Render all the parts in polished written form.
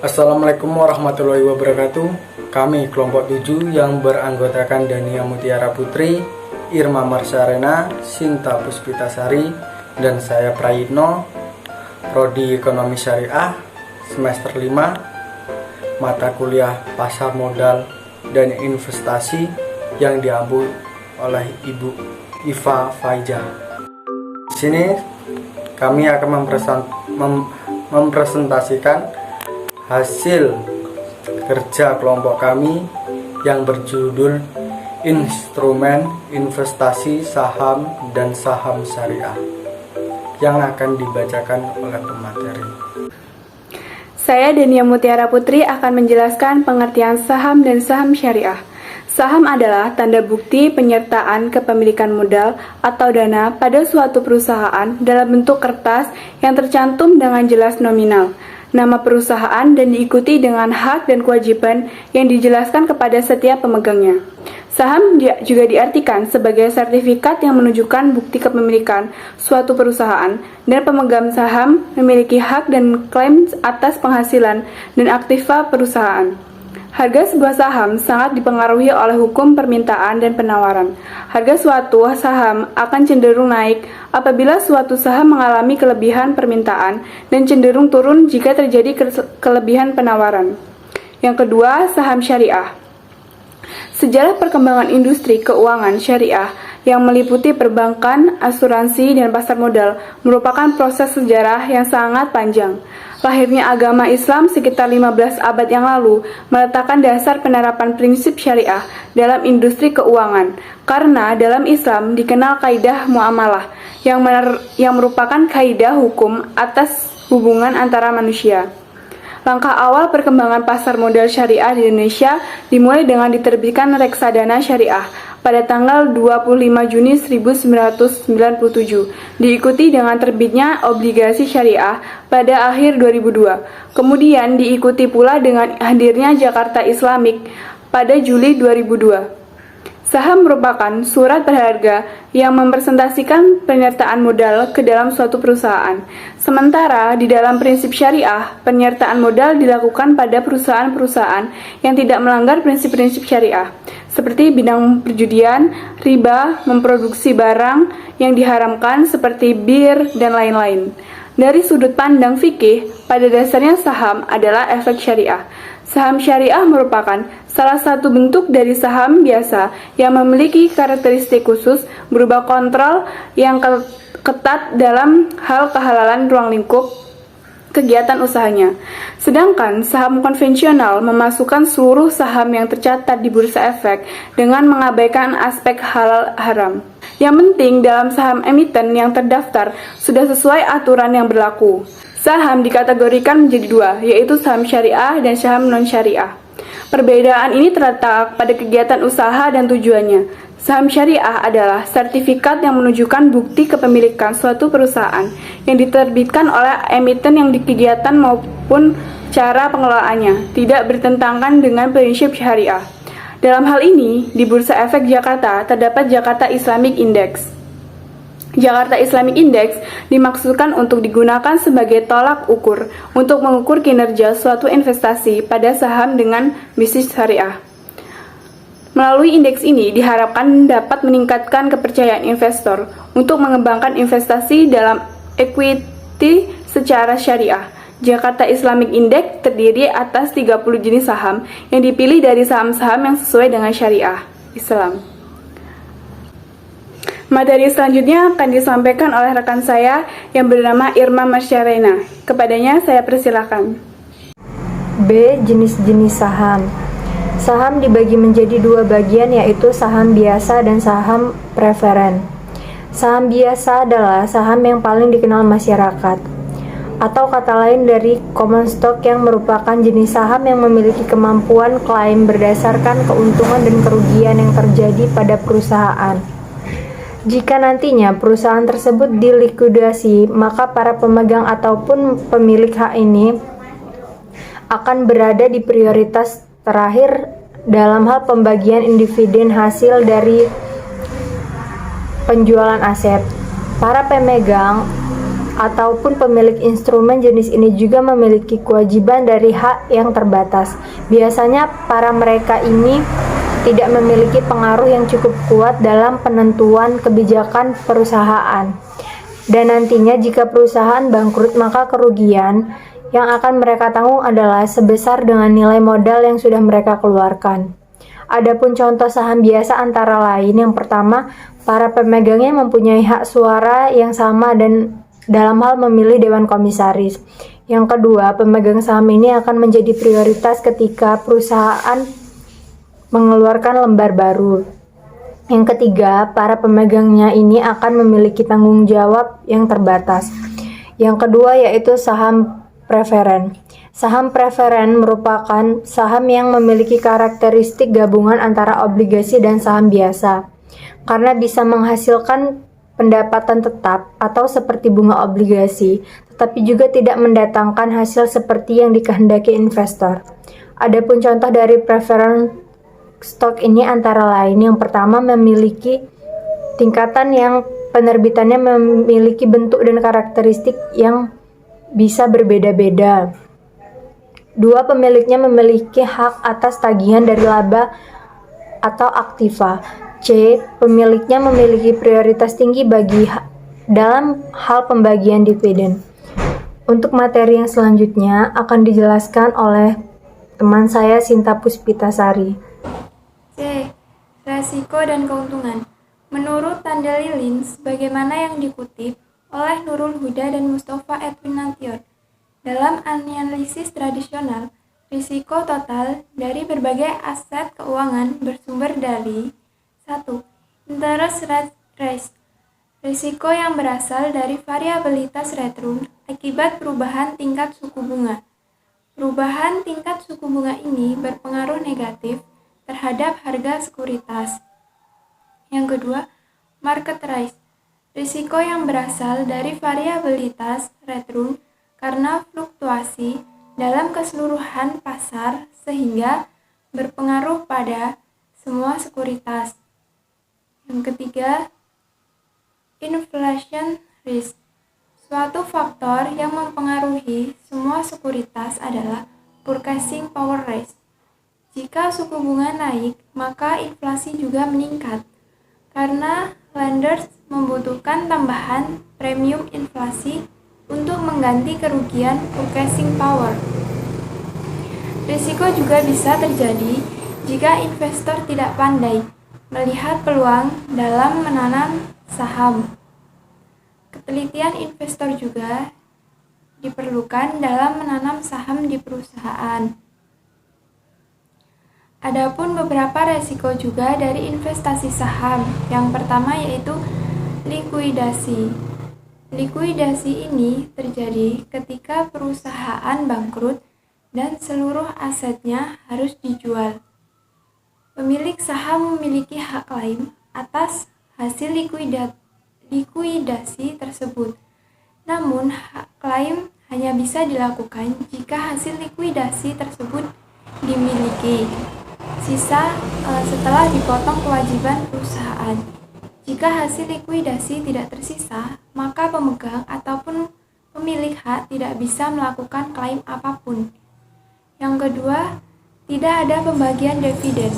Assalamualaikum warahmatullahi wabarakatuh. Kami kelompok 7 yang beranggotakan Dania Mutiara Putri, Irma Marsyarena, Sinta Puspitasari, dan saya Prayitno, Prodi Ekonomi Syariah, semester 5, mata kuliah Pasar Modal dan Investasi yang diambil oleh Ibu Iva Faiza. Di sini kami akan mempresentasikan hasil kerja kelompok kami yang berjudul Instrumen Investasi Saham dan Saham Syariah yang akan dibacakan oleh pemateri. Saya Dania Mutiara Putri akan menjelaskan pengertian saham dan saham syariah. Saham adalah tanda bukti penyertaan kepemilikan modal atau dana pada suatu perusahaan dalam bentuk kertas yang tercantum dengan jelas nominal, nama perusahaan, dan diikuti dengan hak dan kewajiban yang dijelaskan kepada setiap pemegangnya. Saham juga diartikan sebagai sertifikat yang menunjukkan bukti kepemilikan suatu perusahaan dan pemegang saham memiliki hak dan klaim atas penghasilan dan aktiva perusahaan. Harga sebuah saham sangat dipengaruhi oleh hukum permintaan dan penawaran. Harga suatu saham akan cenderung naik apabila suatu saham mengalami kelebihan permintaan dan cenderung turun jika terjadi kelebihan penawaran. Yang kedua, saham syariah. Sejarah perkembangan industri keuangan syariah yang meliputi perbankan, asuransi, dan pasar modal merupakan proses sejarah yang sangat panjang. Lahirnya agama Islam sekitar 15 abad yang lalu meletakkan dasar penerapan prinsip syariah dalam industri keuangan, karena dalam Islam dikenal kaidah muamalah yang merupakan kaidah hukum atas hubungan antara manusia. Langkah awal perkembangan pasar modal syariah di Indonesia dimulai dengan diterbitkan Reksadana Syariah pada tanggal 25 Juni 1997, diikuti dengan terbitnya obligasi syariah pada akhir 2002. Kemudian diikuti pula dengan hadirnya Jakarta Islamic pada Juli 2002. Saham merupakan surat berharga yang mempresentasikan penyertaan modal ke dalam suatu perusahaan. Sementara di dalam prinsip syariah, penyertaan modal dilakukan pada perusahaan-perusahaan yang tidak melanggar prinsip-prinsip syariah, seperti bidang perjudian, riba, memproduksi barang yang diharamkan seperti bir, dan lain-lain. Dari sudut pandang fikih, pada dasarnya saham adalah efek syariah. Saham syariah merupakan salah satu bentuk dari saham biasa yang memiliki karakteristik khusus berupa kontrol yang ketat dalam hal kehalalan ruang lingkup kegiatan usahanya. Sedangkan saham konvensional memasukkan seluruh saham yang tercatat di bursa efek dengan mengabaikan aspek halal haram. Yang penting dalam saham emiten yang terdaftar sudah sesuai aturan yang berlaku. Saham dikategorikan menjadi dua, yaitu saham syariah dan saham non-syariah. Perbedaan ini terletak pada kegiatan usaha dan tujuannya. Saham syariah adalah sertifikat yang menunjukkan bukti kepemilikan suatu perusahaan yang diterbitkan oleh emiten yang di kegiatan maupun cara pengelolaannya tidak bertentangan dengan prinsip syariah. Dalam hal ini, di Bursa Efek Jakarta terdapat Jakarta Islamic Index. Jakarta Islamic Index dimaksudkan untuk digunakan sebagai tolak ukur untuk mengukur kinerja suatu investasi pada saham dengan bisnis syariah. Melalui indeks ini diharapkan dapat meningkatkan kepercayaan investor untuk mengembangkan investasi dalam equity secara syariah. Jakarta Islamic Index terdiri atas 30 jenis saham yang dipilih dari saham-saham yang sesuai dengan syariah Islam. Materi selanjutnya akan disampaikan oleh rekan saya yang bernama Irma Marsyarena. Kepadanya saya persilakan. B. Jenis-jenis saham. Saham dibagi menjadi dua bagian, yaitu saham biasa dan saham preferen. Saham biasa adalah saham yang paling dikenal masyarakat, atau kata lain dari common stock, yang merupakan jenis saham yang memiliki kemampuan klaim berdasarkan keuntungan dan kerugian yang terjadi pada perusahaan. Jika nantinya perusahaan tersebut dilikuidasi, maka para pemegang ataupun pemilik hak ini akan berada di prioritas terakhir dalam hal pembagian dividen hasil dari penjualan aset. Para pemegang ataupun pemilik instrumen jenis ini juga memiliki kewajiban dari hak yang terbatas. Biasanya para mereka ini tidak memiliki pengaruh yang cukup kuat dalam penentuan kebijakan perusahaan. Dan nantinya jika perusahaan bangkrut, maka kerugian yang akan mereka tanggung adalah sebesar dengan nilai modal yang sudah mereka keluarkan. Adapun contoh saham biasa antara lain, yang pertama, para pemegangnya mempunyai hak suara yang sama dan dalam hal memilih dewan komisaris. Yang kedua, pemegang saham ini akan menjadi prioritas ketika perusahaan mengeluarkan lembar baru. Yang ketiga, para pemegangnya ini akan memiliki tanggung jawab yang terbatas. Yang kedua yaitu saham preferen. Saham preferen merupakan saham yang memiliki karakteristik gabungan antara obligasi dan saham biasa. Karena bisa menghasilkan pendapatan tetap atau seperti bunga obligasi, tetapi juga tidak mendatangkan hasil seperti yang dikehendaki investor. Adapun contoh dari preference stock ini antara lain, yang pertama memiliki tingkatan yang penerbitannya memiliki bentuk dan karakteristik yang bisa berbeda-beda. Dua, pemiliknya memiliki hak atas tagihan dari laba atau aktiva. C. Pemiliknya memiliki prioritas tinggi dalam hal pembagian dividen. Untuk materi yang selanjutnya akan dijelaskan oleh teman saya Sinta Puspitasari. C. Resiko dan keuntungan. Menurut Tanda Lilin, sebagaimana yang dikutip oleh Nurul Huda dan Mustafa Edwin Nation, dalam analisis tradisional, risiko total dari berbagai aset keuangan bersumber dari 1. Interest rate risk, risiko yang berasal dari variabilitas return akibat perubahan tingkat suku bunga. Perubahan tingkat suku bunga ini berpengaruh negatif terhadap harga sekuritas. Yang kedua, market risk, risiko yang berasal dari variabilitas return karena fluktuasi dalam keseluruhan pasar sehingga berpengaruh pada semua sekuritas. Yang ketiga, inflation risk. Suatu faktor yang mempengaruhi semua sekuritas adalah purchasing power risk. Jika suku bunga naik, maka inflasi juga meningkat. Karena lenders membutuhkan tambahan premium inflasi untuk mengganti kerugian purchasing power. Risiko juga bisa terjadi jika investor tidak pandai melihat peluang dalam menanam saham. Ketelitian investor juga diperlukan dalam menanam saham di perusahaan. Adapun beberapa resiko juga dari investasi saham. Yang pertama yaitu likuidasi. Likuidasi ini terjadi ketika perusahaan bangkrut dan seluruh asetnya harus dijual. Pemilik saham memiliki hak klaim atas hasil likuidasi tersebut. Namun, hak klaim hanya bisa dilakukan jika hasil likuidasi tersebut dimiliki. Sisa setelah dipotong kewajiban perusahaan. Jika hasil likuidasi tidak tersisa, maka pemegang ataupun pemilik hak tidak bisa melakukan klaim apapun. Yang kedua, tidak ada pembagian dividen.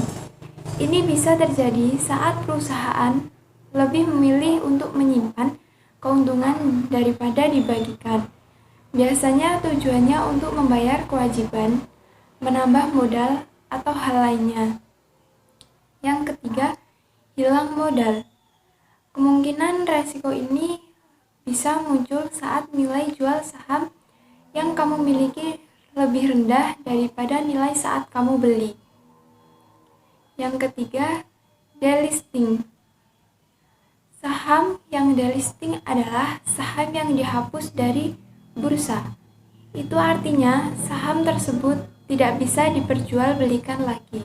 Ini bisa terjadi saat perusahaan lebih memilih untuk menyimpan keuntungan daripada dibagikan. Biasanya tujuannya untuk membayar kewajiban, menambah modal, atau hal lainnya. Yang ketiga, hilang modal. Kemungkinan resiko ini bisa muncul saat nilai jual saham yang kamu miliki lebih rendah daripada nilai saat kamu beli. Yang ketiga, delisting. Saham yang delisting adalah saham yang dihapus dari bursa. Itu artinya saham tersebut tidak bisa diperjualbelikan lagi.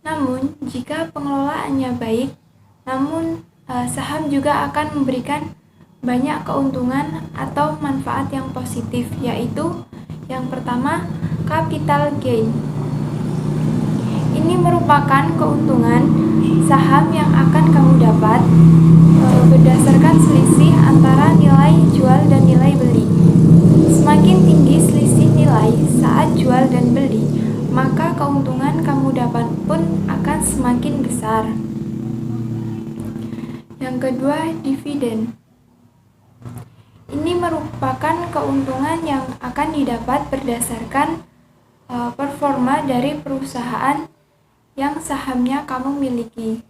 Namun, jika pengelolaannya baik, saham juga akan memberikan banyak keuntungan atau manfaat yang positif, yaitu yang pertama, capital gain. Ini Ini merupakan keuntungan saham yang akan kamu dapat berdasarkan selisih antara nilai jual dan nilai beli. Semakin tinggi selisih nilai saat jual dan beli, maka keuntungan kamu dapat pun akan semakin besar. Yang kedua, dividen. Ini merupakan keuntungan yang akan didapat berdasarkan performa dari perusahaan yang sahamnya kamu miliki.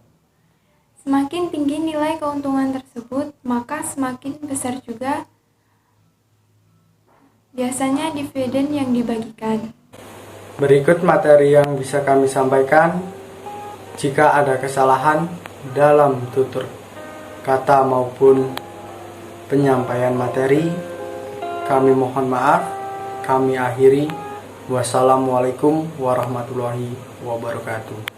Semakin tinggi nilai keuntungan tersebut, maka semakin besar juga biasanya dividen yang dibagikan. Berikut materi yang bisa kami sampaikan. Jika ada kesalahan dalam tutur kata maupun penyampaian materi, kami mohon maaf. Kami akhiri. Wassalamualaikum warahmatullahi wabarakatuh.